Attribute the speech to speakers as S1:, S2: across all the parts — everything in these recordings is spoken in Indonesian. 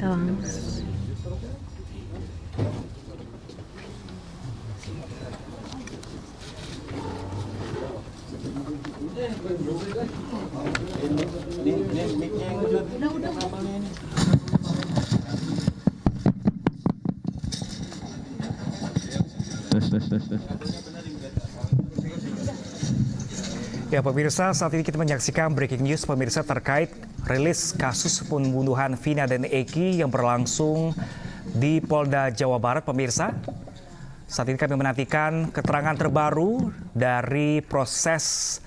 S1: Thanks.
S2: Ya pemirsa, saat ini kita menyaksikan breaking news pemirsa terkait rilis kasus pembunuhan Vina dan Eki yang berlangsung di Polda Jawa Barat pemirsa. Saat ini kami menantikan keterangan terbaru dari proses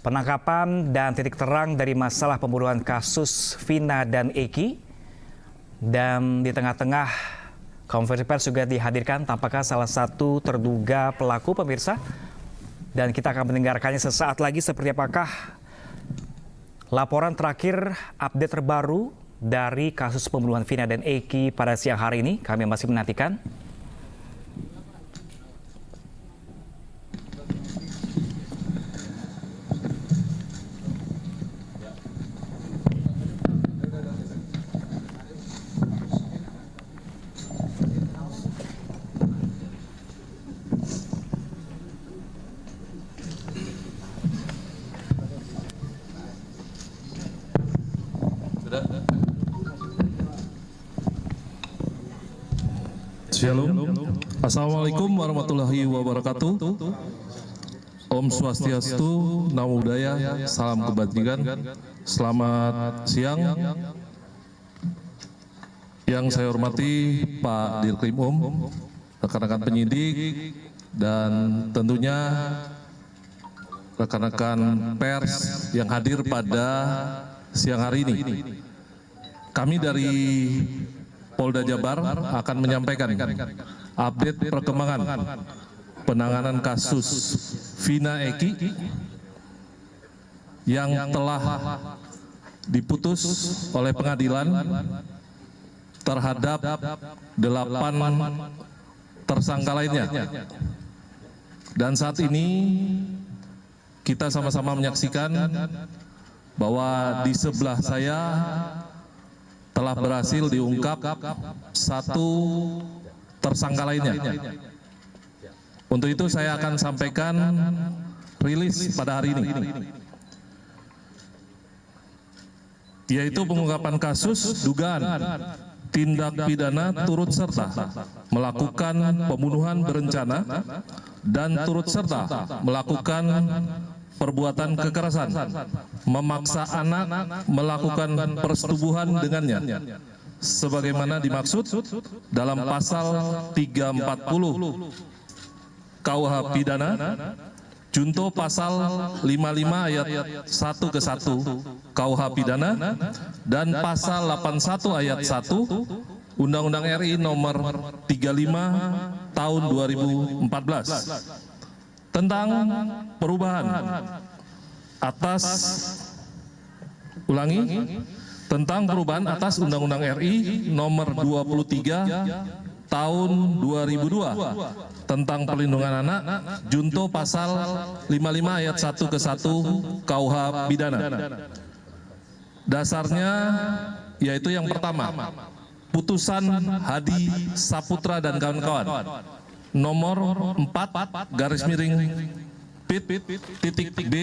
S2: penangkapan dan titik terang dari masalah pembunuhan kasus Vina dan Eki. Dan di tengah-tengah konferensi pers juga dihadirkan tampaknya salah satu terduga pelaku pemirsa. Dan kita akan mendengarkannya sesaat lagi seperti apakah laporan terakhir update terbaru dari kasus pembunuhan Vina dan Eki pada siang hari ini. Kami masih menantikan.
S3: Shalom. Assalamualaikum warahmatullahi wabarakatuh. Om Swastiastu, Namo Buddhaya, salam kebajikan. Selamat siang. Yang saya hormati Pak Dirkrim rekan-rekan penyidik, dan tentunya rekan-rekan pers yang hadir pada siang hari ini. Kami dari Polda Jabar akan menyampaikan update perkembangan penanganan kasus Vina Eki yang telah diputus oleh pengadilan terhadap 8 tersangka lainnya. Dan saat ini kita sama-sama menyaksikan bahwa di sebelah saya telah berhasil diungkap 1 tersangka lainnya. Untuk itu saya akan sampaikan rilis pada hari ini, yaitu pengungkapan kasus dugaan tindak pidana turut serta melakukan pembunuhan berencana dan turut serta melakukan perbuatan kekerasan, memaksa anak melakukan persetubuhan dengannya, sebagaimana dimaksud dalam pasal 340 KUH Pidana, junto pasal 55 ayat 1 ke 1 KUH Pidana, dan pasal 81 ayat 1 Undang-Undang RI nomor 35 tahun 2014. Tentang perubahan tentang perubahan atas Undang-Undang RI nomor 23 tahun 2002 tentang perlindungan anak, junto pasal 55 ayat 1 ke 1 KUH Pidana. Dasarnya yaitu yang pertama, putusan Hadi Saputra dan kawan-kawan nomor 4 garis miring PIT titik B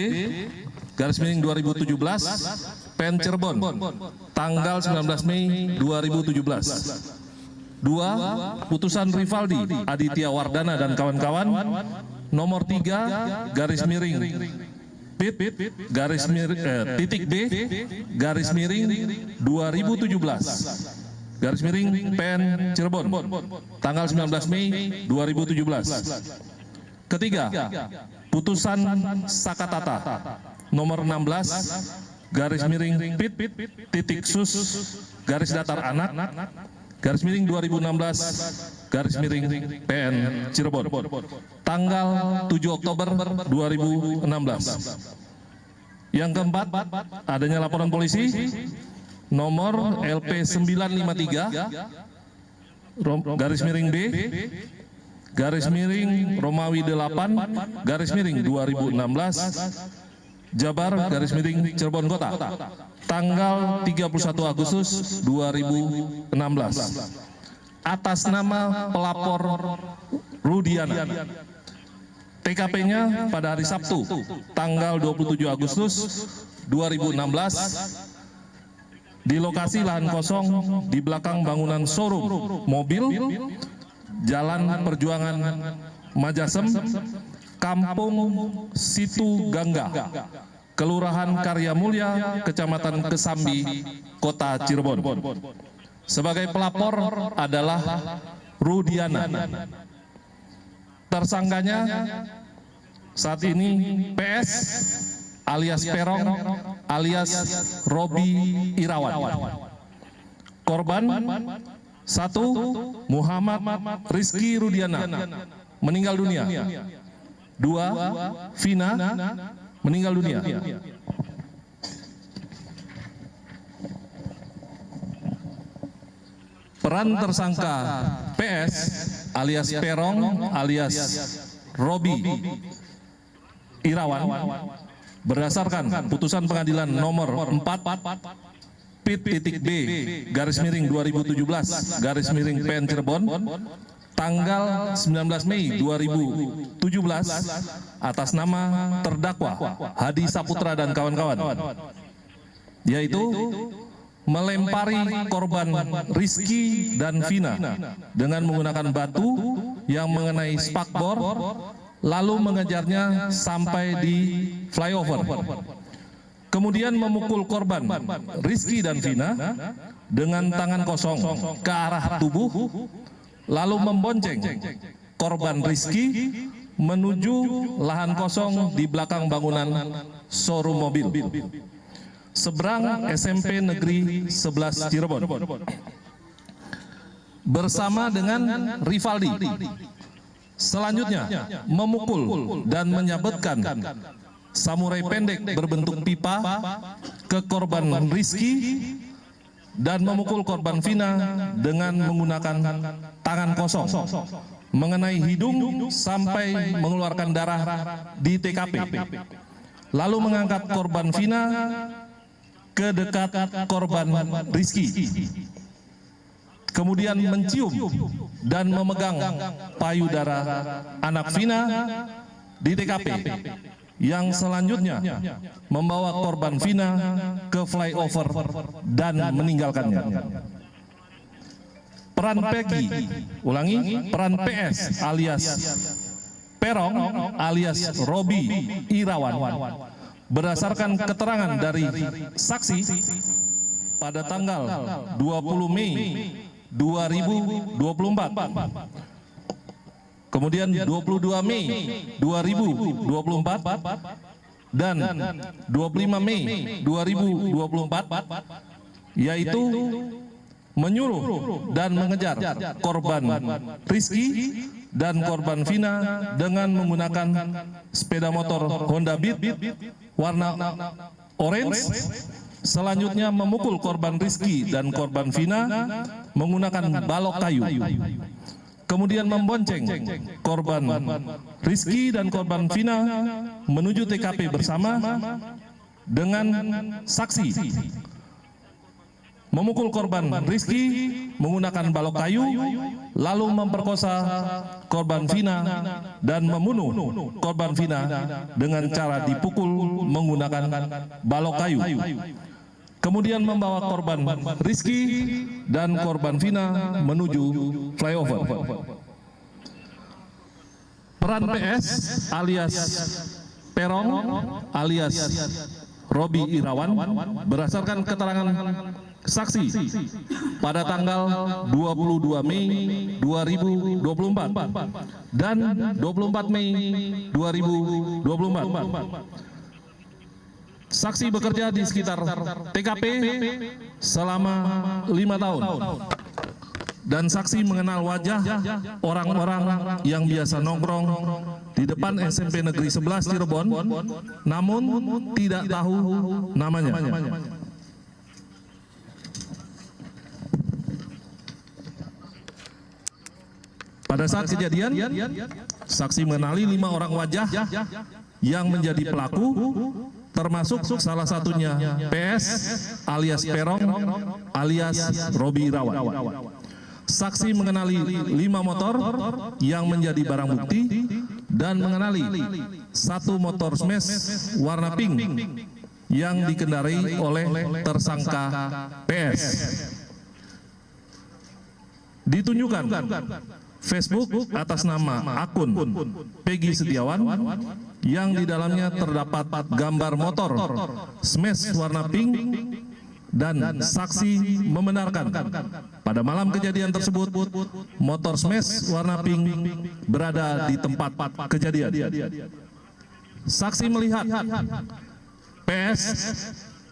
S3: garis miring 2017 PN Cirebon tanggal 19 Mei 2017. 2. Putusan Rivaldi Aditya Wardana dan kawan-kawan nomor 3 garis miring PIT garis miring titik B garis miring 2017 garis miring PN Cirebon tanggal 19 Mei 2017. Ketiga, putusan Sakatata nomor 16 garis miring PIT titik sus garis datar anak garis miring 2016 garis miring PN Cirebon tanggal 7 Oktober 2016. Yang keempat, adanya laporan polisi nomor LP 953 garis miring B garis miring Romawi 8 garis miring 2016 Jabar garis miring Cirebon Kota, tanggal 31 Agustus 2016. Atas nama pelapor Rudiana. TKP-nya pada hari Sabtu, tanggal 27 Agustus 2016, di lokasi lahan kosong di belakang bangunan showroom mobil, Jalan Perjuangan Majasem, Kampung Situ Gangga, Kelurahan Karya Mulya, Kecamatan Kesambi, Kota Cirebon. Sebagai pelapor adalah Rudiana. Tersangkanya saat ini PS alias Perong alias Robi Irawan. Korban 1. Muhammad Rizky Rudiana, meninggal dunia. 2. Vina, meninggal dunia. Peran tersangka PS alias Perong alias Robi Irawan berdasarkan putusan pengadilan nomor 4 Pit.B garis miring 2017 garis miring PN Cirebon tanggal 19 Mei 2017 atas nama terdakwa Hadi Saputra dan kawan-kawan, yaitu melempari korban Rizky dan Vina dengan menggunakan batu yang mengenai spakbor, lalu mengejarnya sampai di flyover. Kemudian memukul korban Rizky dan Vina dengan tangan kosong ke arah tubuh, lalu membonceng korban Rizky menuju lahan kosong di belakang bangunan showroom mobil seberang SMP Negeri 11 Cirebon bersama dengan Rivaldi. Selanjutnya memukul dan menyabetkan samurai pendek berbentuk pipa ke korban Rizky dan memukul korban Vina dengan menggunakan tangan kosong mengenai hidung sampai mengeluarkan darah di TKP, lalu mengangkat korban Vina ke dekat korban Rizky, kemudian mencium dan memegang payudara anak Vina di TKP, yang selanjutnya membawa korban Vina ke flyover dan meninggalkannya. Peran Peggy, ulangi, peran PS alias Perong alias Robi Irawan berdasarkan keterangan dari saksi pada tanggal 20 Mei 2024, kemudian 22 Mei 2024 dan 25 Mei 2024, yaitu menyuruh dan mengejar korban Rizky dan korban Vina dengan menggunakan sepeda motor Honda Beat warna orange. Selanjutnya memukul korban Rizky dan korban Vina menggunakan balok kayu. Kemudian membonceng korban Rizky dan korban Vina menuju TKP bersama dengan saksi. Memukul korban Rizky menggunakan balok kayu, lalu memperkosa korban Vina dan membunuh korban Vina dengan cara dipukul menggunakan balok kayu. Kemudian membawa korban Rizky dan korban Vina menuju flyover. Peran PS alias Perong alias Robi Irawan berdasarkan keterangan saksi pada tanggal 22 Mei 2024 dan 24 Mei 2024. Saksi bekerja di sekitar TKP selama 5 tahun dan saksi mengenal wajah orang-orang yang biasa nongkrong di depan SMP Negeri 11 Cirebon, namun tidak tahu namanya. Pada saat kejadian, saksi mengenali 5 orang wajah yang menjadi pelaku termasuk salah satunya PS alias Perong alias Robi Irawan. Saksi mengenali 5 motor yang menjadi barang bukti dan mengenali 1 motor smash warna pink yang dikendarai oleh tersangka PS. Ditunjukkan Facebook atas nama akun Peggy Setiawan yang di dalamnya terdapat gambar motor smash warna pink, dan saksi membenarkan pada malam kejadian tersebut motor smash warna pink berada di tempat kejadian. Saksi melihat PS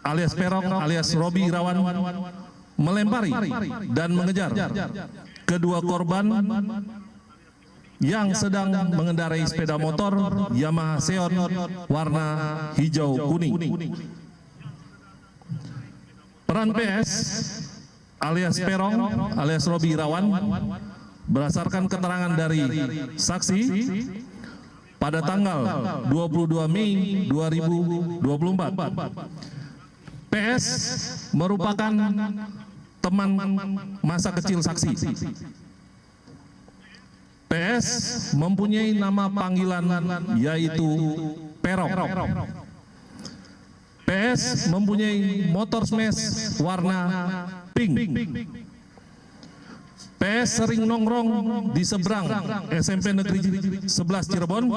S3: alias Perong alias Robi Irawan melempari dan mengejar kedua korban yang sedang mengendarai sepeda motor Yamaha Xeon warna hijau kuning. Peran PS alias Perong alias Robi Irawan berdasarkan keterangan dari saksi pada tanggal 22 Mei 2024. PS merupakan teman masa kecil saksi. PS mempunyai nama panggilan yaitu Perong. PS mempunyai motor smash warna pink. PS sering nongkrong di seberang SMP Negeri 11 Cirebon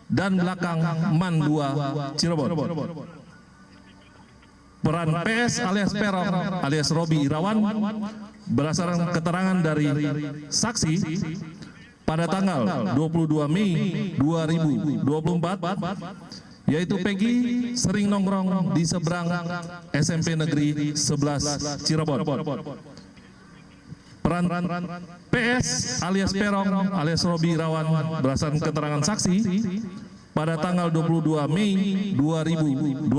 S3: dan belakang MAN 2 Cirebon. Peran PS alias Perong alias Robi Irawan berdasarkan keterangan dari saksi pada tanggal 22 Mei 2024, yaitu Peggy sering nongkrong di seberang SMP Negeri 11 Cirebon. Peran PS alias Perong alias Robi Irawan berdasarkan keterangan saksi pada tanggal 22 Mei 2024,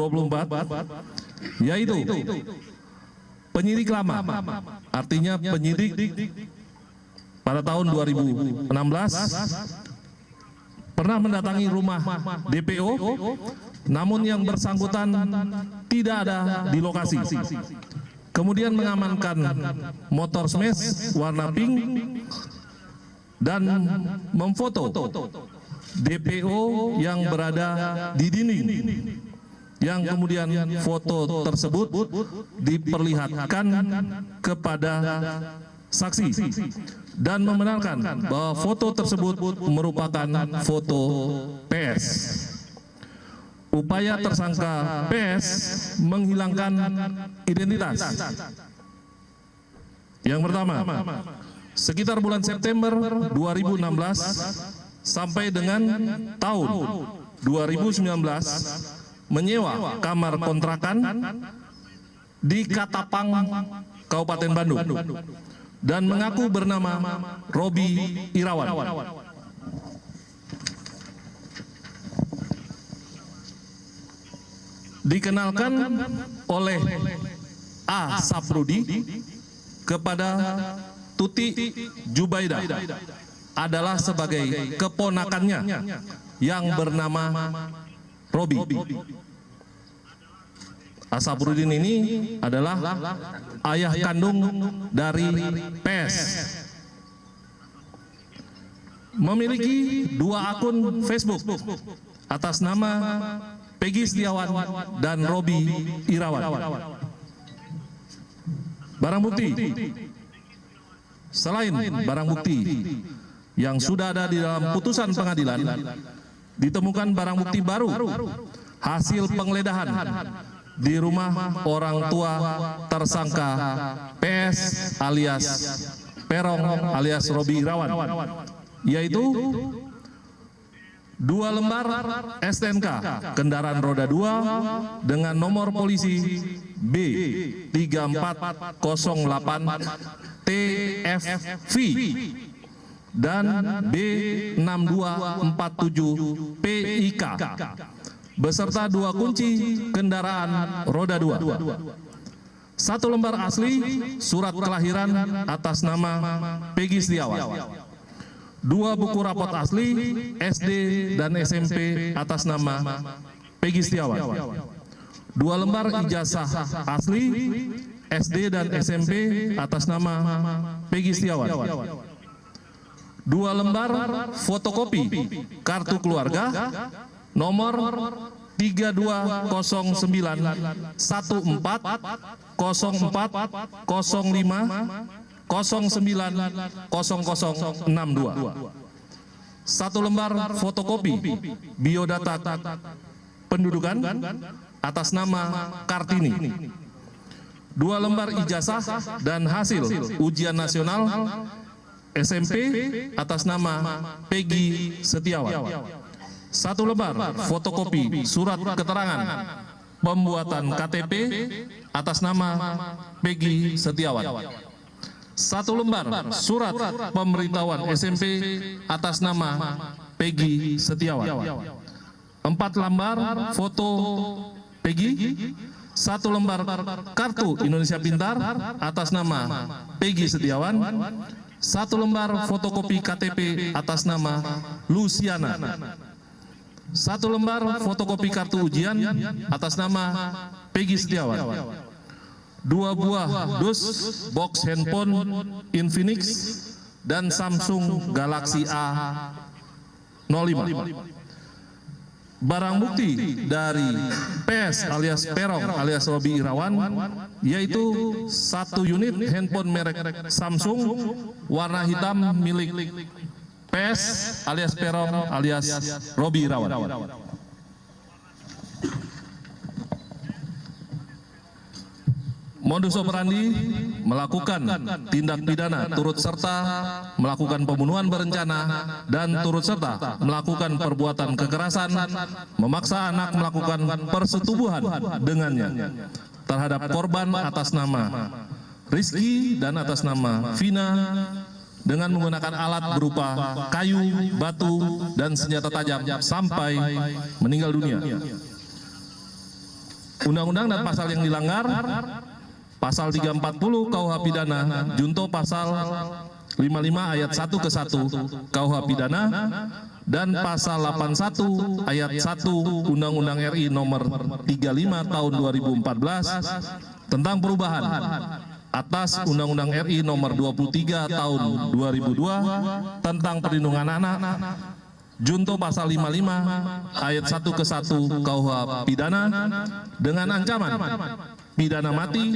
S3: yaitu penyidik lama, artinya penyidik pada tahun 2016 pernah mendatangi rumah DPO, namun yang bersangkutan tidak ada di lokasi. Kemudian mengamankan motor smash warna pink dan memfoto DPO yang berada di dinding, yang kemudian foto tersebut diperlihatkan kepada saksi dan membenarkan bahwa foto tersebut merupakan foto PS. Upaya tersangka PS menghilangkan identitas. Yang pertama, sekitar bulan September 2016 sampai dengan tahun 2019 menyewa kamar kontrakan di Katapang, Kabupaten Bandung, dan mengaku bernama Robi Irawan. Dikenalkan oleh A. Saprudi kepada Tuti Jubaidah adalah sebagai keponakannya yang bernama Robi. Asapruddin ini adalah ayah kandung dari PS. Memiliki 2 akun Facebook atas nama Peggy Setiawan dan Robi Irawan. Barang bukti. Selain barang bukti yang sudah ada di dalam putusan pengadilan, ditemukan barang bukti baru hasil penggeledahan di rumah orang tua tersangka PS alias Perong alias Robi Irawan, yaitu 2 lembar STNK kendaraan roda 2 dengan nomor polisi B3408 TFV dan B6247 PIK beserta 2 kunci kendaraan roda 2. 1 lembar asli surat kelahiran atas nama Peggy Setiawan. 2 buku rapot asli SD dan SMP atas nama Peggy Setiawan. 2 lembar ijazah asli SD dan SMP atas nama Peggy Setiawan. 2 lembar fotokopi kartu keluarga nomor 3209 14 04 05 09 0062. 1 lembar fotokopi biodata pendudukan atas nama Kartini. 2 lembar ijazah dan hasil ujian nasional SMP atas nama Peggy Setiawan. 1 lembar fotokopi surat keterangan pembuatan KTP atas nama Peggy Setiawan. 1 lembar surat pemberitahuan SMP atas nama Peggy Setiawan. 4 lembar foto Peggy. 1 lembar kartu Indonesia Pintar atas nama Peggy Setiawan. 1 lembar fotokopi KTP atas nama Luciana. 1 lembar fotokopi kartu ujian atas nama Peggy Setiawan. 2 buah dus box handphone Infinix dan Samsung Galaxy A05. Barang bukti dari PS alias Perong alias Robi Irawan yaitu 1 unit handphone merek Samsung warna hitam milik PS alias Perong alias Robi Irawan. Modus operandi melakukan tindak pidana turut serta melakukan pembunuhan berencana dan turut serta melakukan perbuatan kekerasan, memaksa anak melakukan persetubuhan dengannya terhadap korban atas nama Rizky dan atas nama Vina dengan menggunakan alat berupa kayu, batu, dan senjata tajam sampai meninggal dunia. Undang-undang dan pasal yang dilanggar Pasal 340 KUH Pidana junto pasal 55 ayat 1 ke 1 KUH Pidana dan pasal 81 ayat 1 Undang-Undang RI nomor 35 tahun 2014 tentang perubahan atas Undang-Undang RI nomor 23 tahun 2002 tentang perlindungan anak junto pasal 55 ayat 1 ke 1 KUH Pidana dengan ancaman pidana mati,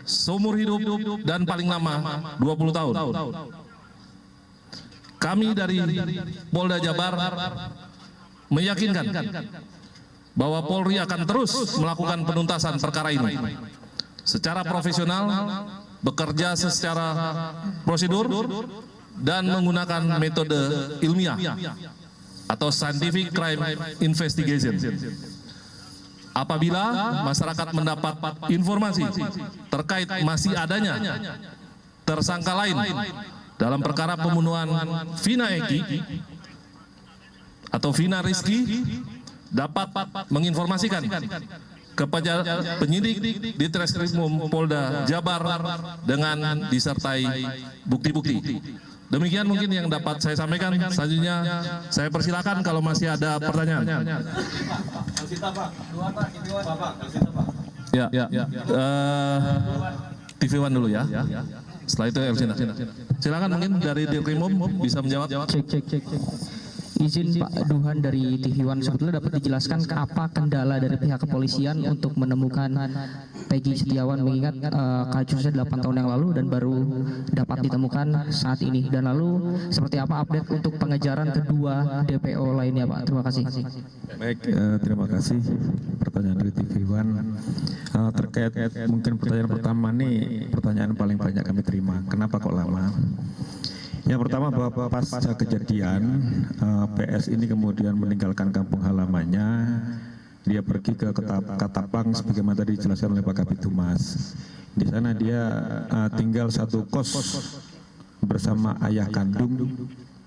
S3: seumur hidup, dan paling lama 20 tahun. Kami dari Polda Jabar meyakinkan bahwa Polri akan terus melakukan penuntasan perkara ini secara profesional, bekerja secara prosedur, dan menggunakan metode ilmiah atau scientific crime investigation. Apabila masyarakat mendapat informasi terkait masih adanya tersangka lain dalam perkara pembunuhan Vina Eki atau Vina Rizky, dapat menginformasikan kepada penyidik di Treskrimum Polda Jabar dengan disertai bukti-bukti. Demikian mungkin yang dapat saya sampaikan. Selanjutnya saya persilakan kalau masih ada pertanyaan. Ya, TV One dulu ya. Setelah itu Elsina. Silakan mungkin dari Dirkrimum bisa menjawab.
S1: Cek. Izin Pak Duhan dari TV One, sebetulnya dapat dijelaskan apa kendala dari pihak kepolisian untuk menemukan Peggy Setiawan, mengingat kasusnya 8 tahun yang lalu dan baru dapat ditemukan saat ini, dan lalu seperti apa update untuk pengejaran kedua DPO lainnya Pak? Terima kasih.
S4: Baik, terima kasih pertanyaan dari TV One. Terkait mungkin pertanyaan pertama nih, pertanyaan paling banyak kami terima, kenapa kok lama? Yang pertama bahwa pasca kejadian PS ini kemudian meninggalkan kampung halamannya, dia pergi ke Katapang sebagaimana tadi dijelaskan oleh Pak Kabid Humas. Di sana dia tinggal satu kos bersama ayah kandung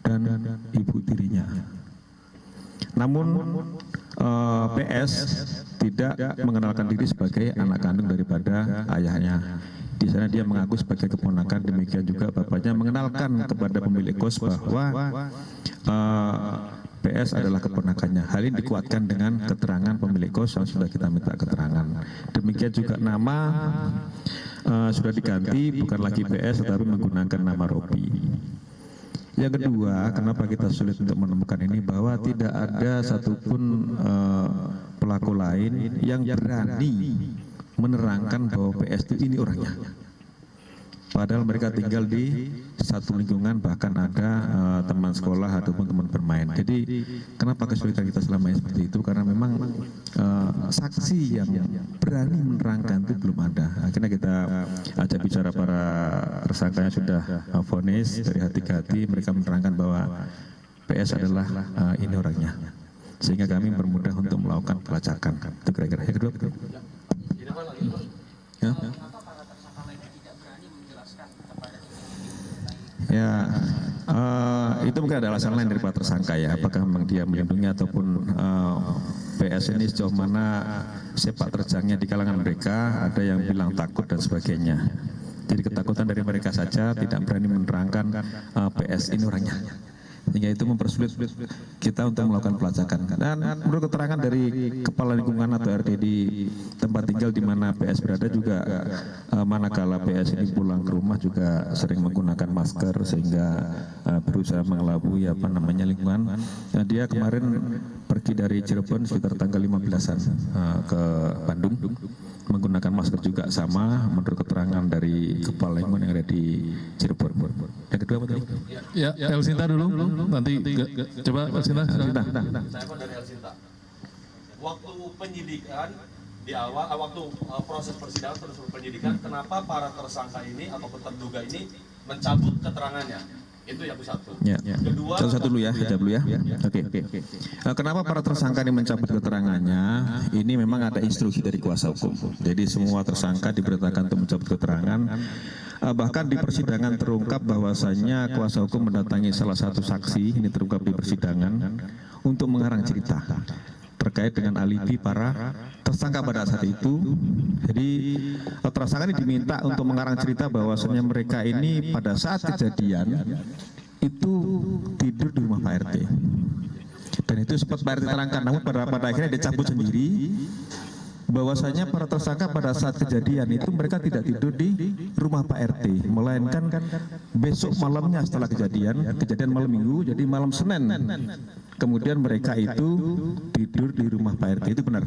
S4: dan ibu tirinya. Namun PS tidak mengenalkan diri sebagai anak kandung daripada ayahnya. Di sana dia mengaku sebagai keponakan, demikian juga bapaknya mengenalkan kepada pemilik kos bahwa PS adalah keponakannya. Hal ini dikuatkan dengan keterangan pemilik kos yang sudah kita minta keterangan. Demikian juga nama sudah diganti, bukan lagi PS tetapi menggunakan nama Robi. Yang kedua, kenapa kita sulit untuk menemukan ini, bahwa tidak ada satupun pelaku lain yang berani menerangkan bahwa PS itu ini orangnya. Padahal mereka tinggal di satu lingkungan, bahkan ada teman sekolah ataupun teman bermain. Jadi kenapa kesulitan kita selama ini seperti itu? Karena memang saksi yang berani menerangkan itu belum ada. Akhirnya kita ajak bicara para tersangka yang sudah vonis dari hati ke hati, mereka menerangkan bahwa PS adalah ini orangnya. Sehingga kami bermudah untuk melakukan pelacakan. Itu kira-kira. Yang kedua, betul. Ya, itu mungkin ada alasan lain dari para tersangka ya. Apakah memang dia melindungi ataupun PS ini sejauh mana sepak terjangnya di kalangan mereka, ada yang bilang takut dan sebagainya. Jadi ketakutan dari mereka saja, tidak berani menerangkan PS ini orangnya. Sehingga itu mempersulit kita untuk melakukan pelacakan. Dan menurut keterangan dari kepala lingkungan atau RT di tempat tinggal di mana PS berada juga, manakala PS ini pulang ke rumah juga sering menggunakan masker sehingga berusaha mengelabui lingkungan. Nah, dia kemarin pergi dari Cirebon sekitar tanggal 15-an ke Bandung menggunakan masker juga sama menurut keterangan dari kepala lingkungan yang ada di Cirebon. Yang kedua apa tadi?
S3: Ya, Elsinta dulu. Nanti coba Elsinta.
S5: Saya dari Elsinta. Waktu penyidikan di awal, waktu proses persidangan terus penyidikan, kenapa para tersangka ini ataupun terduga ini mencabut keterangannya? Itu yang satu.
S4: Ya.
S5: Kedua,
S4: satu dulu ya, jawab dulu ya. Oke. Kenapa para tersangka ini mencabut keterangannya? Ini memang ada instruksi dari kuasa hukum. Jadi semua tersangka diperintahkan untuk mencabut keterangan. Bahkan di persidangan terungkap bahwasannya kuasa hukum mendatangi salah satu saksi, ini terungkap di persidangan, untuk mengarang cerita terkait dengan alibi para tersangka pada saat itu. Jadi tersangka ini diminta untuk mengarang cerita bahwasannya mereka ini pada saat kejadian itu tidur di rumah Pak RT. Dan itu sempat Pak RT terangkan, namun pada akhirnya dicabut sendiri. Bahwasanya para tersangka pada saat kejadian itu mereka tidak tidur di rumah Pak RT, melainkan besok malamnya setelah kejadian malam Minggu, jadi malam Senin. Kemudian mereka itu tidur di rumah Pak RT, itu benar.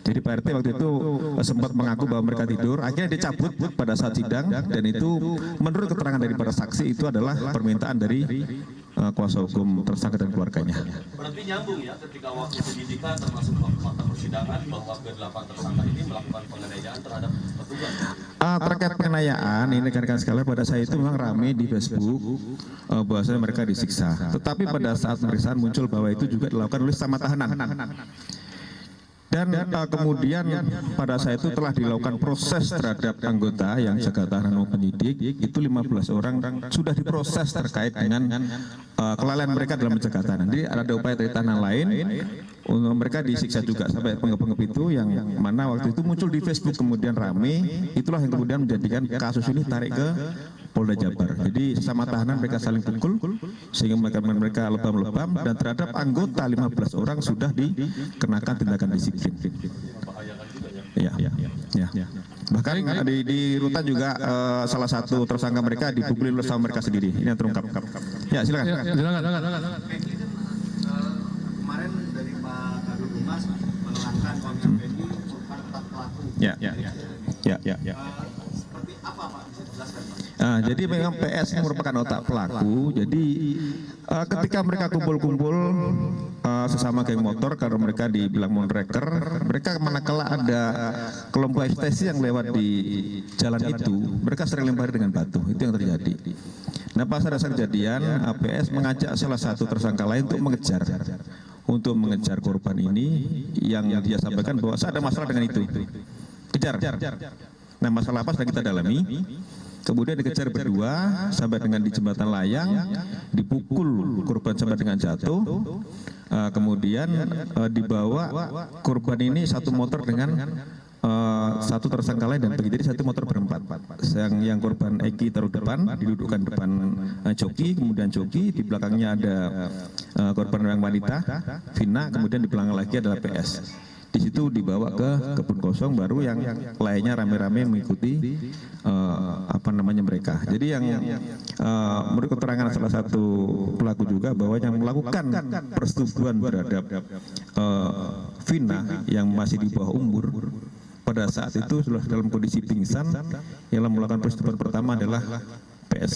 S4: Jadi Pak RT waktu itu sempat mengaku bahwa mereka tidur, akhirnya dicabut pada saat sidang, dan itu menurut keterangan dari para saksi itu adalah permintaan dari kuasa hukum tersangka dan keluarganya.
S5: berarti nyambung ya ketika waktu penyidikan termasuk fakta persidangan bahwa ke-8 tersangka ini melakukan penganiayaan terhadap petugas.
S4: Terkait penganiayaan, ini rekan-rekan sekalian, pada saat itu memang ramai di Facebook bahwasanya mereka disiksa. Tetapi pada saat pemeriksaan muncul bahwa itu juga dilakukan oleh sesama tahanan. Dan kemudian pada saat itu telah dilakukan proses terhadap anggota yang jaga tahanan maupun penyidik, itu 15 orang sudah diproses terkait dengan kelalaian mereka dalam menjaga tahanan. Jadi ada upaya dari tahanan lain, mereka disiksa juga sampai penggep-penggep itu, yang mana waktu itu muncul di Facebook kemudian rame, itulah yang kemudian menjadikan kasus ini tarik ke Polda Jabar. Jadi sesama tahanan mereka saling pukul sehingga mereka lebam-lebam, dan terhadap anggota 15 orang sudah dikenakan tindakan disiplin. Ya. Bahkan di rutan juga salah satu tersangka mereka dipukuli oleh sama mereka sendiri. Ini yang terungkap. Ya, silakan.
S3: Silakan.
S6: Kemarin dari Pak Kabid Humas menerangkan kalau misalnya ini merupakan empat pelaku.
S4: Ya.
S6: Seperti apa Pak? Bisa dijelaskan Pak?
S4: Jadi memang PS ini merupakan otak pelaku. Jadi ketika mereka kumpul-kumpul sesama geng motor, karena mereka dibilang monreker, mereka manakala ada kelompok ekstasi yang lewat di jalan itu, mereka sering lempari dengan batu. Itu yang terjadi. Nah, pas ada kejadian, PS mengajak salah satu tersangka lain untuk mengejar korban ini, yang dia sampaikan bahwa saya ada masalah dengan itu. Kejar. Nah, masalah apa sedang kita dalami. Kemudian dikejar berdua sampai dengan di jembatan layang, dipukul korban sampai dengan jatuh. Kemudian dibawa korban ini satu motor dengan satu tersangka lain dan Peggy. Jadi satu motor berempat. Yang korban Eki taruh depan, didudukkan depan joki, kemudian joki, di belakangnya ada korban yang wanita, Vina, kemudian di belakang lagi adalah PS. Di situ dibawa ke kebun kosong, baru yang lainnya rame-rame mengikuti mereka. Jadi yang menurut keterangan salah satu pelaku juga bahwa yang melakukan persetubuhan terhadap Vina yang masih di bawah umur pada saat itu sudah dalam kondisi pingsan. Yang melakukan persetubuhan pertama adalah PS,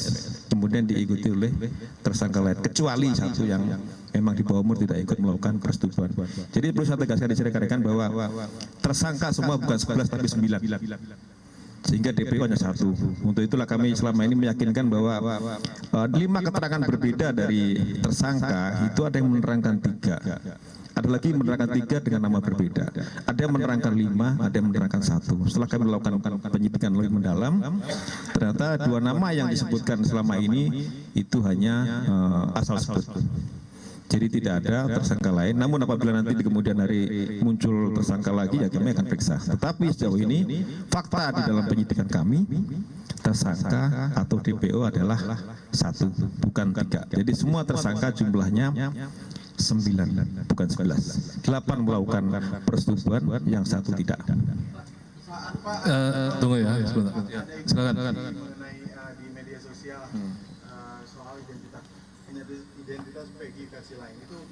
S4: kemudian diikuti oleh tersangka lain, kecuali satu yang memang di bawah umur tidak ikut melakukan persetubuhan. Jadi perlu saya tegaskan di sini rekan-rekan bahwa tersangka semua bukan 11 tapi 9, sehingga DPO hanya 1. Untuk itulah kami selama ini meyakinkan bahwa 5 keterangan berbeda dari tersangka itu ada yang menerangkan 3. Ada lagi menerangkan 3 dengan nama berbeda. Ada yang menerangkan 5, ada yang menerangkan 1. Setelah kami melakukan penyidikan lebih mendalam, ternyata 2 nama yang disebutkan selama ini itu hanya asal sebut. Jadi tidak ada tersangka lain. Namun apabila nanti di kemudian hari muncul tersangka lagi, ya kami akan periksa. Tetapi sejauh ini fakta di dalam penyidikan kami, tersangka atau DPO adalah 1, bukan 3. Jadi semua tersangka jumlahnya 9, bukan 11. 8 melakukan persetubuhan, yang 1 tidak.
S3: Tunggu ya, sebentar. Silakan.
S6: Mengenai di media sosial soal identitas Peggy versi lain itu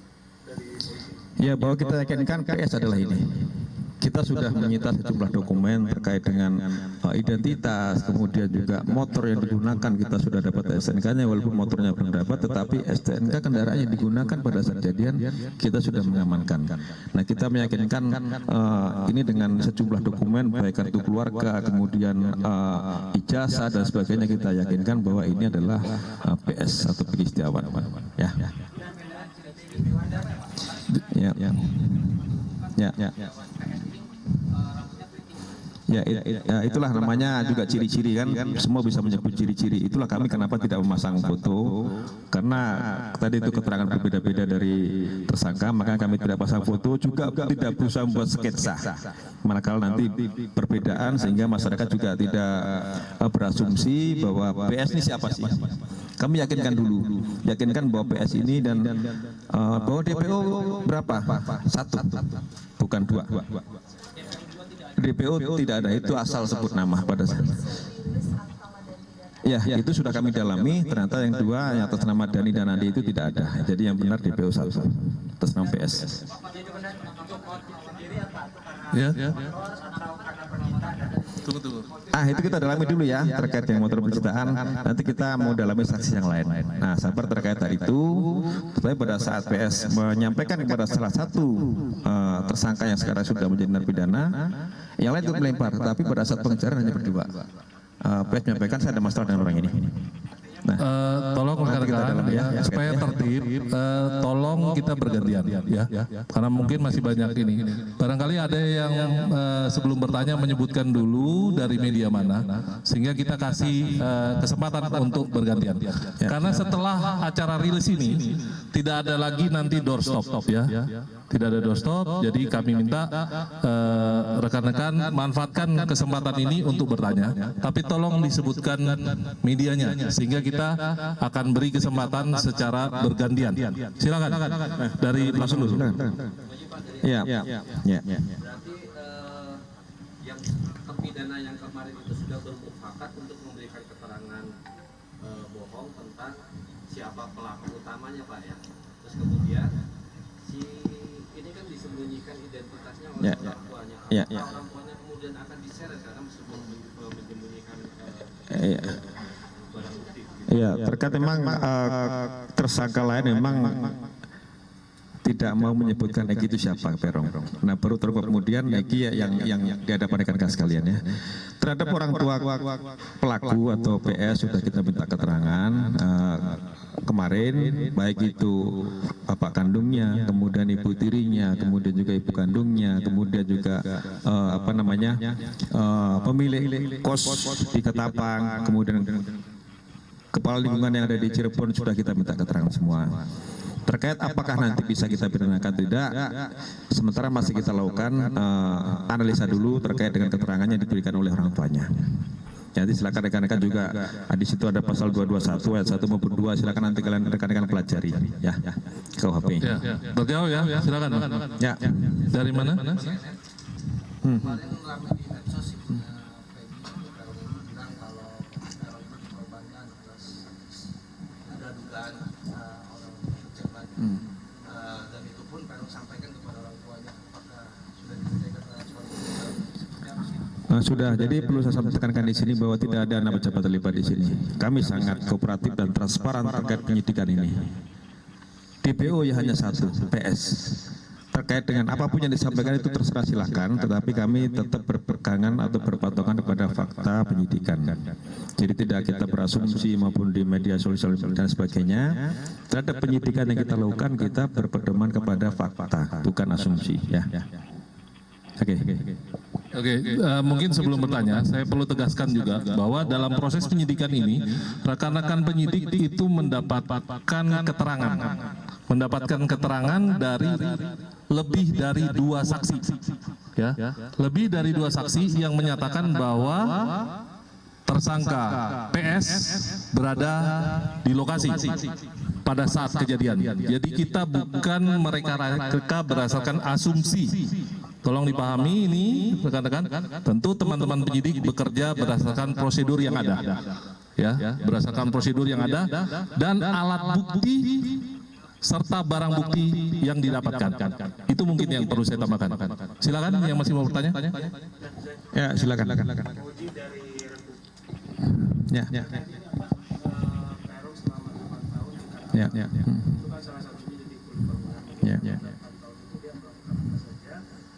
S6: dari polisi.
S4: Ya, bahwa kita yakinkan PS adalah ini. Kita sudah menyita sejumlah dokumen terkait dengan identitas, kemudian juga motor yang digunakan kita sudah dapat STNK-nya, walaupun motornya belum dapat, tetapi STNK kendaraan yang digunakan pada saat kejadian kita sudah mengamankan. Nah, kita meyakinkan ini dengan sejumlah dokumen, baik kartu keluarga, kemudian ijazah dan sebagainya, kita yakinkan bahwa ini adalah PS atau Peggy Setiawan. Ya. Ya, itulah namanya juga ciri-ciri kan, semua bisa menyebut ciri-ciri. Itulah kami kenapa tidak memasang foto, karena tadi itu keterangan berbeda-beda dari tersangka, maka kami tidak pasang foto, juga tidak berusaha membuat sketsa. Manakala nanti perbedaan sehingga masyarakat juga tidak berasumsi bahwa PS ini siapa sih. Kami yakinkan dulu, yakinkan bahwa PS ini dan bahwa DPO berapa? 1, bukan 2. DPO tidak ada, itu asal sebut nama pada saat. Ya, itu sudah kami dalami, ternyata yang 2 yang atas nama Dani dan Andi itu tidak ada. Jadi yang benar DPO 1 atas nama PS.
S3: Ya. Tunggu.
S4: Itu kita dalami dulu ya, terkait yang motor pencitraan. Nanti kita mau dalami saksi yang lain. Nah, sabar terkait hal itu. Tapi pada saat PS menyampaikan kepada salah satu tersangka yang sekarang sudah menjadi narapidana, yang lain itu melempar. Tapi pada saat pengejaran hanya berdua. PS menyampaikan saya ada masalah dengan orang ini. Nah,
S3: tolong rekan-rekan ya, supaya tertib, tolong kita bergantian ya, karena mungkin masih banyak ini. Barangkali ada yang sebelum bertanya menyebutkan dulu dari media mana, sehingga kita kasih kesempatan untuk bergantian. Karena setelah acara rilis ini tidak ada lagi nanti doorstop ya, tidak ada doorstop. Jadi kami minta rekan-rekan manfaatkan kesempatan ini untuk bertanya, tapi tolong disebutkan medianya sehingga kita akan beri kesempatan secara bergantian. Silakan dari langsung dulu.
S4: Ya.
S5: Berarti yang terpidana yang kemarin itu sudah bermufakat untuk memberikan keterangan bohong tentang siapa pelaku utamanya, Pak ya. Terus kemudian si ini kan disembunyikan identitasnya oleh orang tuanya. Apakah orang tuanya kemudian akan diseret karena meskipun menyembunyikan barang bukti?
S4: Ya, terkait memang tersangka lain memang tidak mau menyebutkan Eki itu siapa, Perong. Nah, baru terungkap kemudian Eki yang dihadapan rekan-rekan sekalian ya. Terhadap orang tua pelaku atau PS sudah kita minta keterangan kemarin, baik itu bapak kandungnya, kemudian ibu tirinya, kemudian juga ibu kandungnya, kemudian juga pemilik kos di Ketapang, kemudian kepala lingkungan yang ada di Cirebon sudah kita minta keterangan semua. Terkait apakah nanti bisa kita pidanakan tidak, sementara masih kita lakukan analisa dulu terkait dengan keterangan yang diberikan oleh orang tuanya. Jadi silakan rekan-rekan juga, di situ ada pasal 221 ayat 1 maupun 2, silakan nanti kalian rekan-rekan pelajari ya. KUHP.
S3: Ya, terjawab ya, silakan.
S4: Ya.
S3: Dari mana?
S7: Dan itu pun Peron sampaikan kepada orang tuanya, apakah sudah diminta keterangan?
S4: Sudah, jadi perlu saya tekankan di sini bahwa tidak ada anak pejabat terlibat di sini. Kami sangat kooperatif dan transparan terkait penyidikan ini. DPO ya hanya satu, PS. Terkait dengan apapun yang disampaikan itu terserah silakan, tetapi kami tetap berpegangan atau berpatokan kepada fakta penyidikan. Jadi tidak kita berasumsi maupun di media sosial dan sebagainya. Terhadap penyidikan yang kita lakukan, kita berpedoman kepada fakta, bukan asumsi. Ya.
S3: Oke, mungkin sebelum bertanya, saya perlu tegaskan juga bahwa dalam proses penyidikan ini, rekan-rekan penyidik itu mendapatkan keterangan dari lebih dari 2 saksi, ya, lebih dari 2 saksi yang menyatakan bahwa tersangka PS berada di lokasi pada saat kejadian. Jadi kita bukan mereka berdasarkan asumsi. Tolong dipahami ini rekan-rekan, tentu teman-teman penyidik bekerja berdasarkan prosedur yang ada, ya, berdasarkan prosedur yang ada dan alat bukti serta barang bukti yang didapatkan. Itu mungkin yang perlu saya tambahkan. Silakan yang masih mau bertanya.
S4: Ya, silakan. Ya. Ya. Ya. Ya.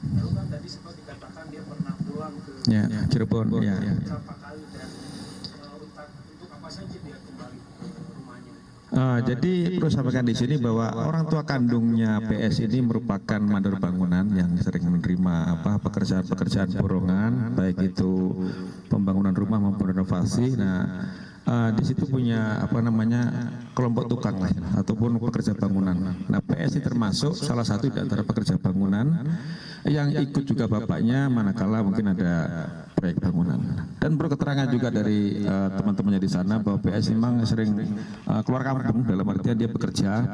S7: Lalu kan tadi sempat dikatakan dia pernah pulang ke
S4: Cirebon. Ya.
S7: Berapa kali dan untuk apa saja dia kembali ke rumahnya?
S4: Jadi perlu sampaikan di sini bahwa orang tua kandungnya PS ini merupakan mandor bangunan yang sering menerima pekerjaan-pekerjaan borongan, baik itu pembangunan rumah maupun renovasi. Nah, di situ punya kelompok tukang lah, ataupun pekerja bangunan. Nah, PS ini termasuk salah satu di antara pekerja bangunan yang ikut juga bapaknya manakala mungkin ada proyek bangunan. Dan perlu keterangan juga dari teman-temannya di sana bahwa PS memang sering keluar kampung, dalam artian dia bekerja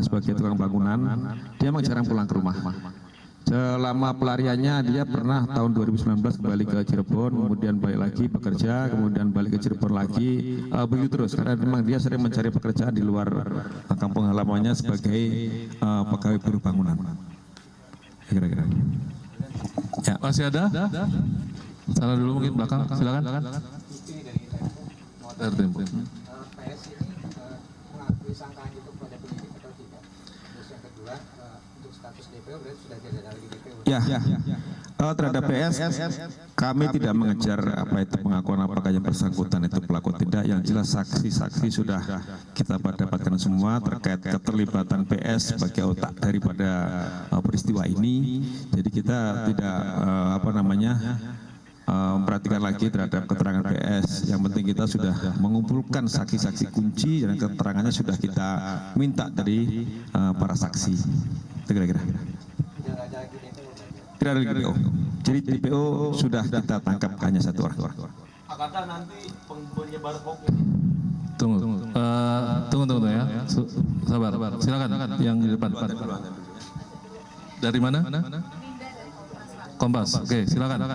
S4: sebagai tukang bangunan. Dia memang jarang pulang ke rumah. Selama pelariannya dia pernah tahun 2019 kembali ke Cirebon, kemudian balik lagi bekerja, kemudian balik ke Cirebon lagi, begitu terus. Karena memang dia sering mencari pekerjaan di luar kampung halamannya sebagai pegawai buruh bangunan. Kira-kira. Ya.
S3: Masih ada? Sana dulu mungkin belakang, silakan. Dari Tempo.
S7: PS ini mengakui sangkaan itu kepada penyidik atau tidak? Terus yang kedua, untuk status DPO berarti sudah tidak ada lagi DPO?
S4: Ya. Terhadap PS, kami tidak mengejar apa itu pengakuan apakah yang bersangkutan itu pelaku tidak. Yang jelas saksi-saksi sudah kita dapatkan semua terkait keterlibatan PS sebagai otak daripada peristiwa ini. Jadi kita tidak memperhatikan lagi terhadap keterangan PS. Yang penting kita sudah mengumpulkan saksi-saksi kunci dan keterangannya sudah kita minta dari para saksi. Itu kira-kira. Tidak ada DPO. Jadi DPO sudah kita tangkap hanya 1 orang.
S5: Apakah nanti penyebar hoax ini?
S3: Tunggu ya. Sabar. Silakan yang di depan. Dari mana? Kompas. Oke, silakan.
S8: Ini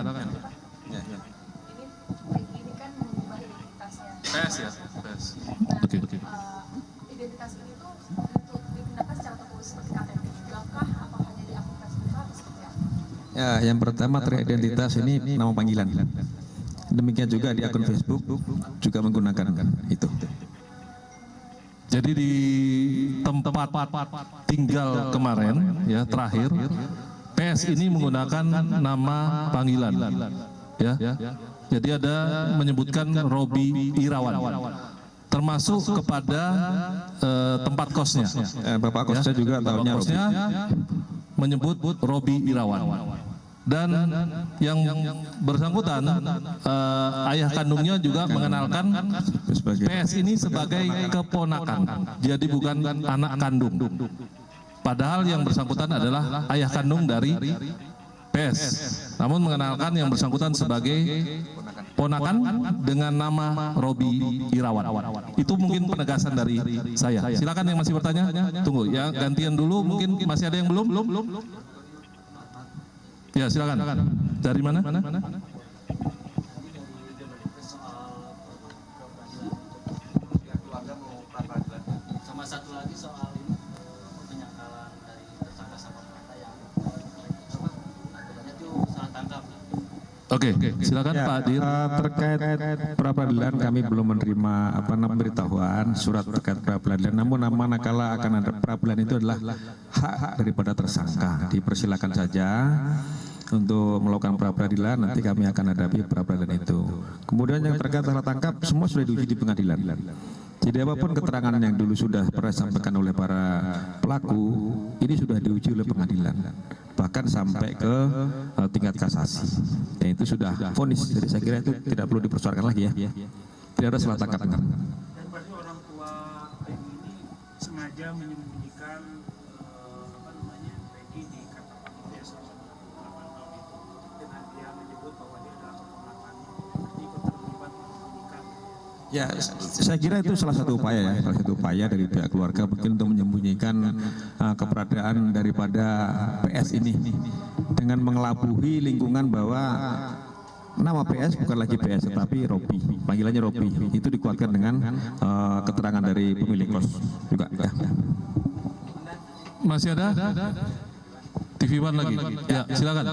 S8: kan mengubah identitasnya.
S3: PS ya. PS. Oke.
S8: Identitas ini tuh untuk dipindahkan secara tertulis seperti KTP juga kah? Apa hanya di akun Facebook atau seperti apa?
S4: Ya, yang pertama terkait identitas ini nama panggilan. Demikian juga di akun Facebook juga menggunakan itu.
S3: Jadi di tempat tinggal kemarin ya terakhir PS ini menggunakan nama panggilan ya. Jadi ada menyebutkan Robi Irawan termasuk kepada tempat kosnya.
S4: Bapak kosnya juga tahunya
S3: kosnya menyebut Robi Irawan. Dan yang bersangkutan ayah kandungnya juga mengenalkan PS ini sebagai keponakan, jadi bukan anak kandung. Padahal yang bersangkutan adalah ayah kandung dari PS, namun mengenalkan yang bersangkutan sebagai ponakan dengan nama Robi Irawan. Itu mungkin penegasan dari saya. Silakan yang masih bertanya, tunggu ya, gantian dulu, mungkin masih ada yang belum? Ya silakan. Dari mana?
S9: Sama satu lagi soal ini penyangkalan dari tersangka sama penata yang aturannya itu salah tangkap.
S3: Oke, silakan
S4: Ya,
S3: Pak Dir.
S4: terkait pra-peradilan kami belum menerima pemberitahuan surat terkait pra-peradilan. Namun manakala akan ada pra-peradilan itu adalah hak daripada tersangka. Dipersilakan saja untuk melakukan pra-peradilan, nanti kami akan hadapi pra-peradilan itu. Kemudian yang terkait salah tangkap semua sudah diuji di pengadilan. Jadi apapun keterangan yang dulu sudah pernah disampaikan oleh para pelaku, ini sudah diuji oleh pengadilan, bahkan sampai ke tingkat kasasi. Dan itu sudah vonis. Jadi saya kira itu tidak perlu dipersoalkan lagi ya. Tidak ada salah tangkap.
S10: Dan pasti orang tua Peggy ini sengaja menyembunyikan Peggy di kantor panitia selama 8 tahun itu, dengan dia menyebut bahwa dia adalah keponakannya, ikut terlibat menyembunyikan.
S4: Ya, saya kira itu salah satu upaya ya, salah satu upaya dari pihak keluarga mungkin untuk menyembunyikan keberadaan daripada PS ini dengan mengelabuhi lingkungan bahwa nama PS bukan lagi PS tetapi Robi, panggilannya Robi. Itu dikuatkan dengan keterangan dari pemilik kos juga. Ya.
S3: Masih ada? TV One lagi. Ya, silakan.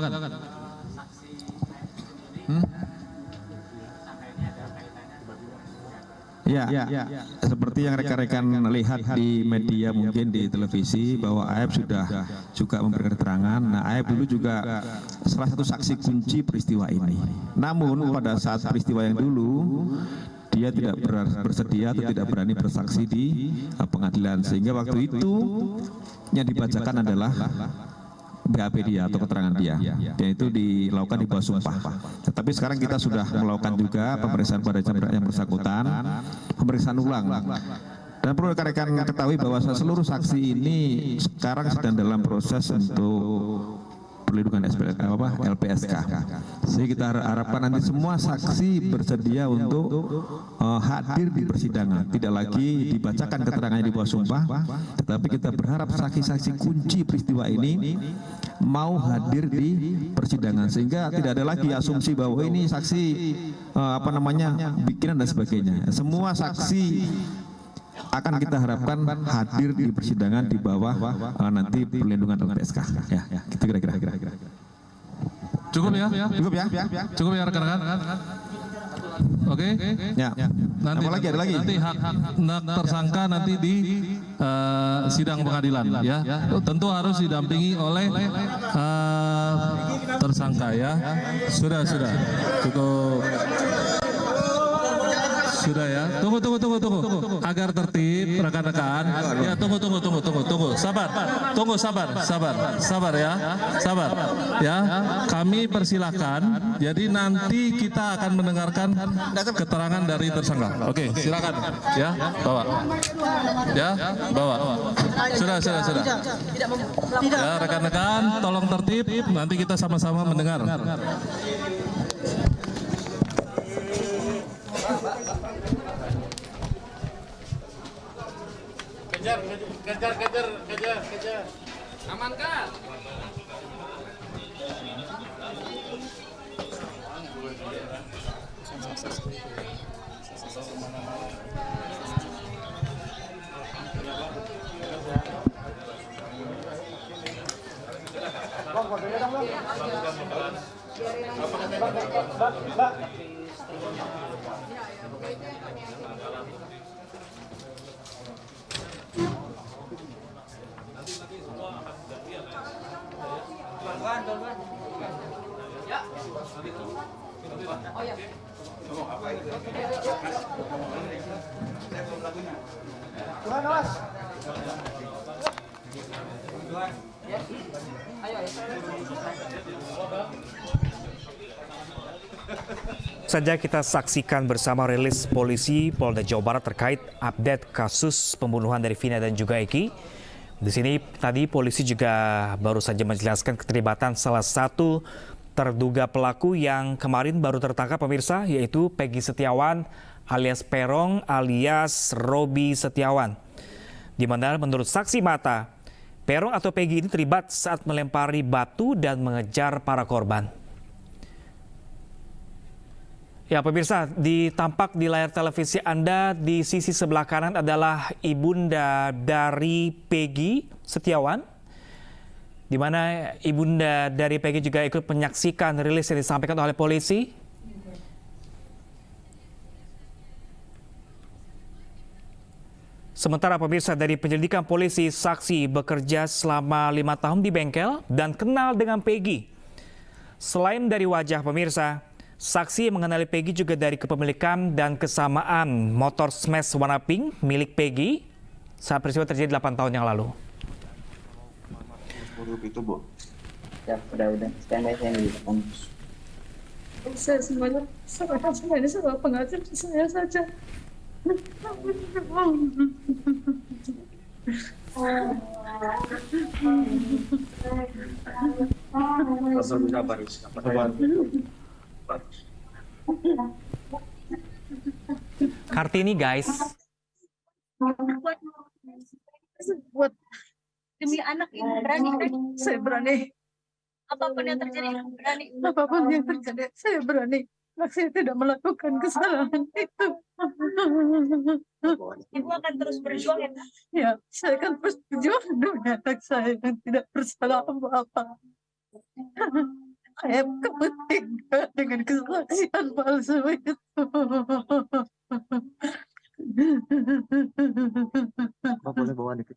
S4: Ya, seperti yang rekan-rekan lihat di media mungkin di televisi bahwa Aep sudah juga memberikan keterangan. Nah, Aep dulu juga salah satu saksi kunci peristiwa ini. Namun pada saat peristiwa yang dulu dia tidak bersedia atau tidak berani bersaksi di pengadilan, sehingga waktu itu yang dibacakan adalah BAP dia atau keterangan dia, dan itu dilakukan di bawah sumpah. Tetapi sekarang kita sudah melakukan juga pemeriksaan pada yang bersangkutan, pemeriksaan ulang. Dan perlu rekan-rekan ketahui bahwa seluruh saksi ini sekarang sedang dalam proses untuk perlindungan LPSK. Sehingga kita harapkan nanti semua saksi bersedia untuk hadir di persidangan. Tidak lagi dibacakan keterangannya di bawah sumpah, tetapi kita berharap saksi-saksi kunci peristiwa ini mau hadir di persidangan, sehingga tidak ada lagi asumsi bahwa ini saksi bikinan dan sebagainya. Semua saksi akan kita harapkan hadir di persidangan di bawah nanti perlindungan LPSK. Ya, gitu kira-kira.
S3: Cukup ya? Cukup ya rekan-rekan? Oke?
S4: Ya.
S3: Nanti
S4: Ada lagi?
S3: Nanti hak tersangka nanti di sidang pengadilan ya. Tentu harus didampingi oleh tersangka ya. Sudah. Cukup. Sudah ya. Tunggu. Agar tertib rekan-rekan. Ya, tunggu. Sabar. Tunggu sabar ya. Sabar. Ya. Kami persilahkan. Jadi nanti kita akan mendengarkan keterangan dari tersangka. Oke, silakan. Ya, bawa. Ya, bawa. Sudah. Ya, rekan-rekan tolong tertib. Nanti kita sama-sama mendengar.
S10: Kejar. Amankan. Tuhan awas.
S2: Saja kita saksikan bersama rilis polisi Polda Jawa Barat terkait update kasus pembunuhan dari Vina dan juga Eki. Di sini tadi polisi juga baru saja menjelaskan keterlibatan salah satu terduga pelaku yang kemarin baru tertangkap pemirsa, yaitu Peggy Setiawan alias Perong alias Robi Setiawan. Di mana menurut saksi mata, Perong atau Peggy ini terlibat saat melempari batu dan mengejar para korban. Ya pemirsa, tampak di layar televisi Anda di sisi sebelah kanan adalah ibunda dari Peggy Setiawan, di mana ibunda dari Peggy juga ikut menyaksikan rilis yang disampaikan oleh polisi. Sementara pemirsa, dari penyelidikan polisi, saksi bekerja selama 5 tahun di bengkel dan kenal dengan Peggy. Selain dari wajah pemirsa, saksi mengenali Peggy juga dari kepemilikan dan kesamaan motor smash warna pink milik Peggy saat peristiwa terjadi 8 tahun yang lalu.
S11: Itu, Bu. Ya, udah. Standby saya di depan.
S8: Saya semuanya serahkan semuanya sama pengajar saya saja.
S2: Kartini guys.
S8: Buat demi anak ini berani kan? Saya berani. Apapun yang terjadi berani. Apapun yang terjadi saya berani. Saya tidak melakukan kesalahan itu. Ibu akan terus berjuang ya? Ya, saya akan terus berjuang demi anak saya yang tidak bersalah apa-apa. Saya kepentingan dengan kesaksian palsu itu.
S11: Boleh bawa dikit.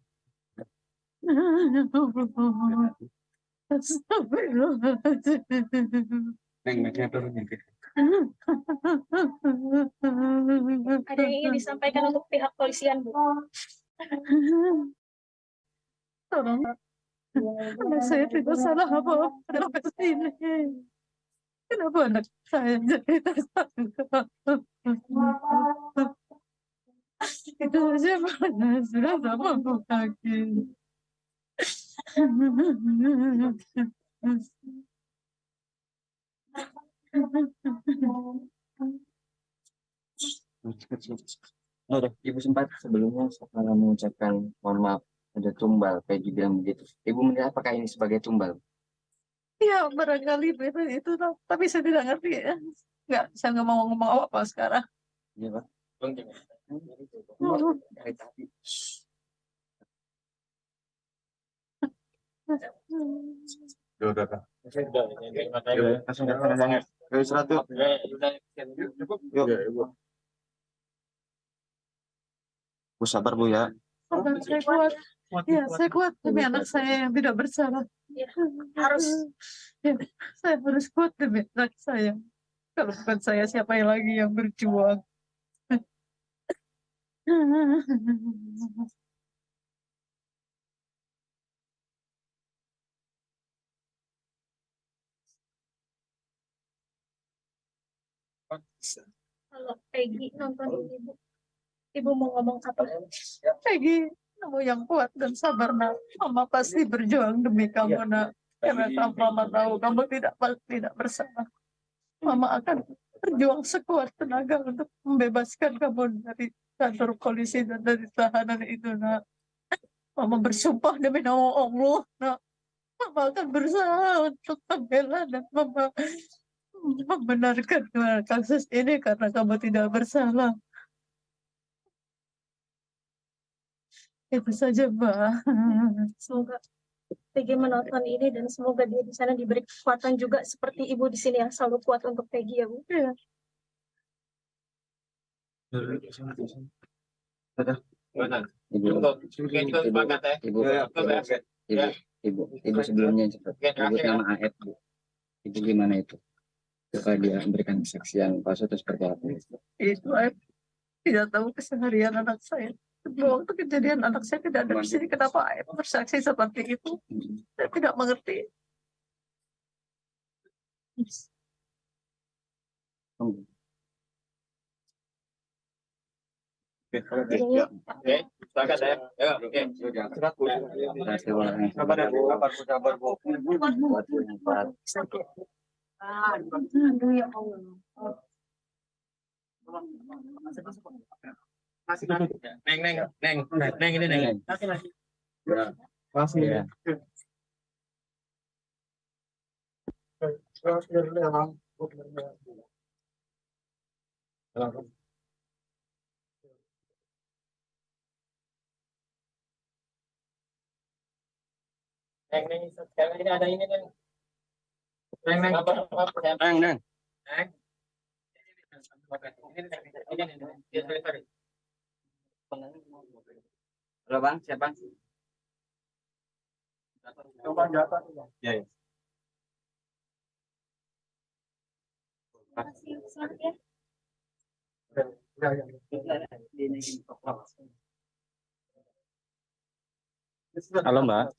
S8: Ada yang ingin disampaikan untuk pihak polisian, Bu? Tolong, anak saya tidak salah apa-apa dalam kasus ini. Kenapa anak saya jadi tersangka? Itu saja mana sudah sama Bu Hakim.
S11: Ibu sempat sebelumnya mengucapkan mohon maaf ada tumbal, Peggy bilang begitu. Ibu menilai apakah ini sebagai tumbal?
S8: Ya barangkali itu, tapi saya tidak ngerti ya. Saya nggak mau ngomong apa sekarang.
S11: Iya Pak. Dari tadi. Bu sabar Bu ya.
S8: Saya kuat. Ya, saya kuat demi anak saya yang tidak bersalah. Ya, harus. Ya, saya harus kuat demi anak saya. Kalau bukan saya, siapa yang lagi yang berjuang? Kalau Peggy nonton ini, Ibu mau ngomong apa? Peggy, kamu yang kuat dan sabar, nak. Mama pasti berjuang demi kamu, nak. Karena Mama tahu kamu tidak bersalah. Mama akan berjuang sekuat tenaga untuk membebaskan kamu dari kantor polisi dan dari tahanan itu, nak. Mama bersumpah demi nama Allah, nak. Mama akan berusaha untuk membela dan membenarkan kasus ini karena kamu tidak bersalah. Itu saja, Mbak. Semoga Peggy menonton ini dan semoga dia di sana diberi kekuatan juga seperti Ibu di sini yang selalu kuat untuk Peggy, ya Bu. Ya.
S11: Ibu sebelumnya cepat. Ibu nama AF, Bu. Ibu gimana itu? Supaya dia memberikan kesaksian palsu atau seperti apa?
S8: Itu AF tidak tahu keseharian anak saya. Waktu kejadian anak saya tidak ada di sini, kenapa ayah bersaksi seperti itu? Saya tidak mengerti. Aduh ya Allah.
S11: Neng ini neng. Masih ya. Neng, sekarang ini ada ini neng. Neng. Halo bang, siapa? Ya, ya. Halo mbak.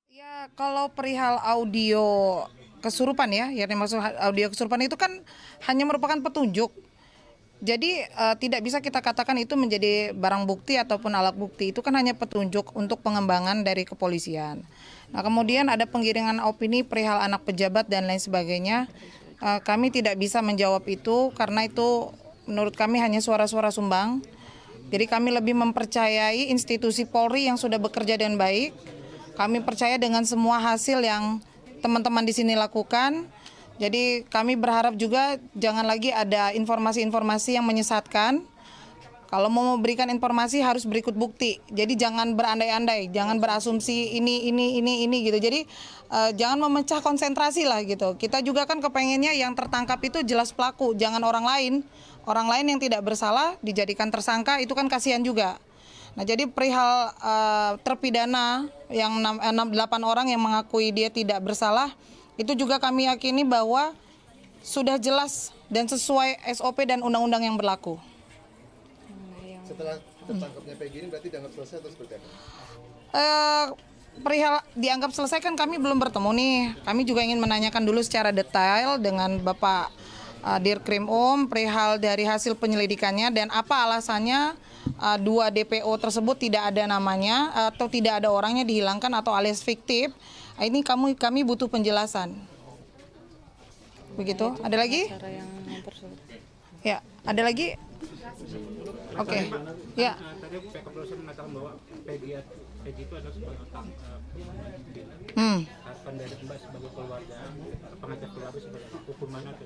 S12: Ya, kalau perihal audio kesurupan ya, yang dimaksud audio kesurupan itu kan hanya merupakan petunjuk. Jadi tidak bisa kita katakan itu menjadi barang bukti ataupun alat bukti. Itu kan hanya petunjuk untuk pengembangan dari kepolisian. Nah, kemudian ada penggiringan opini perihal anak pejabat dan lain sebagainya. Kami tidak bisa menjawab itu karena itu menurut kami hanya suara-suara sumbang. Jadi kami lebih mempercayai institusi Polri yang sudah bekerja dengan baik. Kami percaya dengan semua hasil yang teman-teman di sini lakukan. Jadi kami berharap juga jangan lagi ada informasi-informasi yang menyesatkan. Kalau mau memberikan informasi harus berikut bukti. Jadi jangan berandai-andai, jangan berasumsi ini gitu. Jadi jangan memecah konsentrasi lah gitu. Kita juga kan kepengennya yang tertangkap itu jelas pelaku, jangan orang lain. Orang lain yang tidak bersalah dijadikan tersangka itu kan kasihan juga. Nah, jadi perihal terpidana yang 8 orang yang mengakui dia tidak bersalah, itu juga kami yakini bahwa sudah jelas dan sesuai SOP dan undang-undang yang berlaku.
S6: Setelah tertangkapnya Peggy ini berarti dianggap selesai atau seperti apa?
S12: Perihal dianggap selesai kan kami belum bertemu nih. Kami juga ingin menanyakan dulu secara detail dengan Bapak Dirkrim perihal dari hasil penyelidikannya dan apa alasannya 2 DPO tersebut tidak ada namanya atau tidak ada orangnya dihilangkan atau alias fiktif. Ini kami butuh penjelasan. Begitu. Ada lagi? Ya, ada lagi? Oke. Ya.
S10: Tadi pihak kepolisian mengatakan bahwa Peggy itu adalah sebagai otak harapan dari Mbak sebagai keluarga, pengajar keluarga sebagai hukuman atau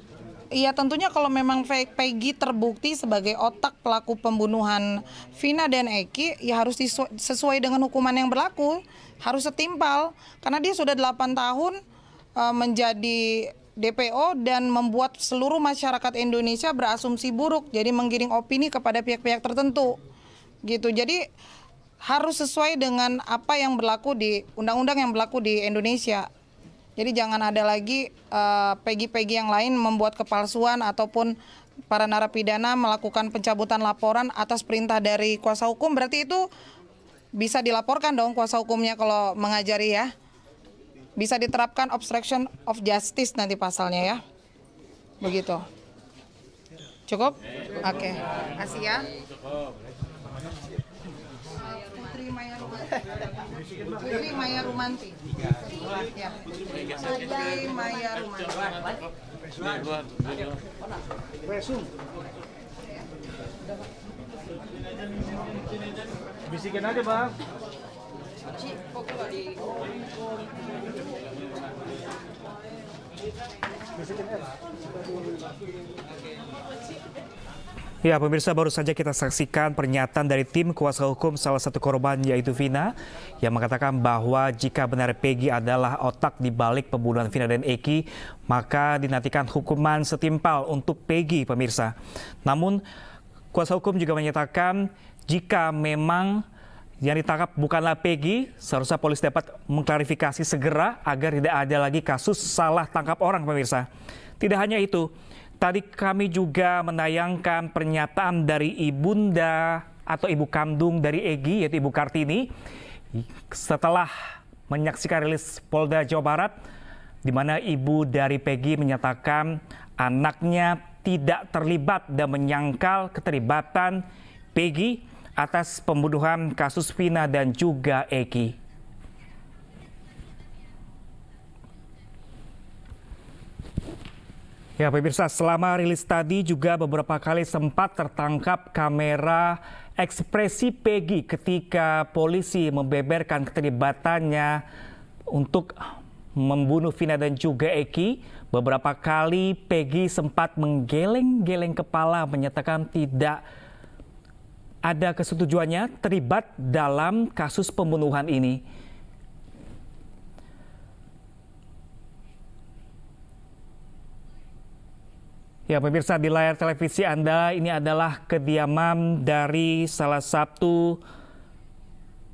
S12: Iya, tentunya kalau memang Peggy terbukti sebagai otak pelaku pembunuhan Vina dan Eki, ya harus sesuai dengan hukuman yang berlaku, harus setimpal. Karena dia sudah 8 tahun menjadi DPO dan membuat seluruh masyarakat Indonesia berasumsi buruk, jadi menggiring opini kepada pihak-pihak tertentu. Gitu. Jadi harus sesuai dengan apa yang berlaku di undang-undang yang berlaku di Indonesia. Jadi jangan ada lagi Peggy-Peggy yang lain membuat kepalsuan ataupun para narapidana melakukan pencabutan laporan atas perintah dari kuasa hukum. Berarti itu bisa dilaporkan dong kuasa hukumnya kalau mengajari ya. Bisa diterapkan obstruction of justice nanti pasalnya ya. Begitu. Cukup? Oke. Kasih ya. Putri Maya Rumanti. Ya. Putri Maya Rumanti.
S10: bisikin aja bang.
S2: Ya, pemirsa, baru saja kita saksikan pernyataan dari tim kuasa hukum salah satu korban yaitu Vina yang mengatakan bahwa jika benar Peggy adalah otak di balik pembunuhan Vina dan Eki, maka dinantikan hukuman setimpal untuk Peggy, pemirsa. Namun, kuasa hukum juga menyatakan jika memang yang ditangkap bukanlah Peggy, seharusnya polisi dapat mengklarifikasi segera agar tidak ada lagi kasus salah tangkap orang, pemirsa. Tidak hanya itu, Tadi kami juga menayangkan pernyataan dari ibunda atau ibu kandung dari Egy, yaitu Ibu Kartini, setelah menyaksikan rilis Polda Jawa Barat, di mana ibu dari Peggy menyatakan anaknya tidak terlibat dan menyangkal keterlibatan Peggy atas pembunuhan kasus Vina dan juga Egy. Ya pemirsa, selama rilis tadi juga beberapa kali sempat tertangkap kamera ekspresi Peggy ketika polisi membeberkan keterlibatannya untuk membunuh Vina dan juga Egy. Beberapa kali Peggy sempat menggeleng-geleng kepala menyatakan tidak ada kesetujuannya terlibat dalam kasus pembunuhan ini. Ya pemirsa, di layar televisi Anda ini adalah kediaman dari salah satu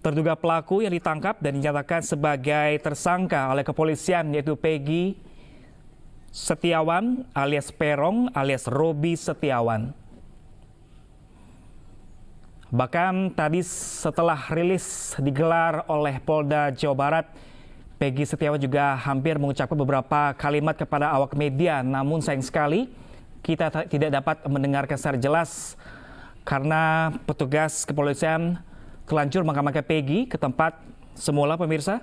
S2: terduga pelaku yang ditangkap dan dinyatakan sebagai tersangka oleh kepolisian, yaitu Peggy Setiawan alias Perong alias Robi Setiawan. Bahkan tadi setelah rilis digelar oleh Polda Jawa Barat, Peggy Setiawan juga hampir mengucapkan beberapa kalimat kepada awak media, namun sayang sekali kita tidak dapat mendengarkan secara jelas karena petugas kepolisian telanjur mengamankan Peggy ke tempat semula pemirsa.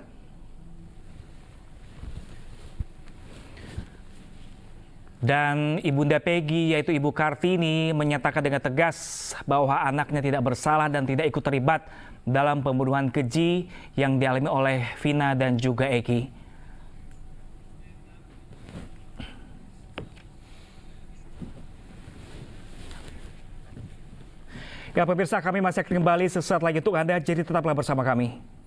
S2: Dan ibunda Peggy yaitu Ibu Kartini menyatakan dengan tegas bahwa anaknya tidak bersalah dan tidak ikut terlibat dalam pembunuhan keji yang dialami oleh Vina dan juga Egy. Ya pemirsa, kami masih akan kembali sesaat lagi untuk Anda, jadi tetaplah bersama kami.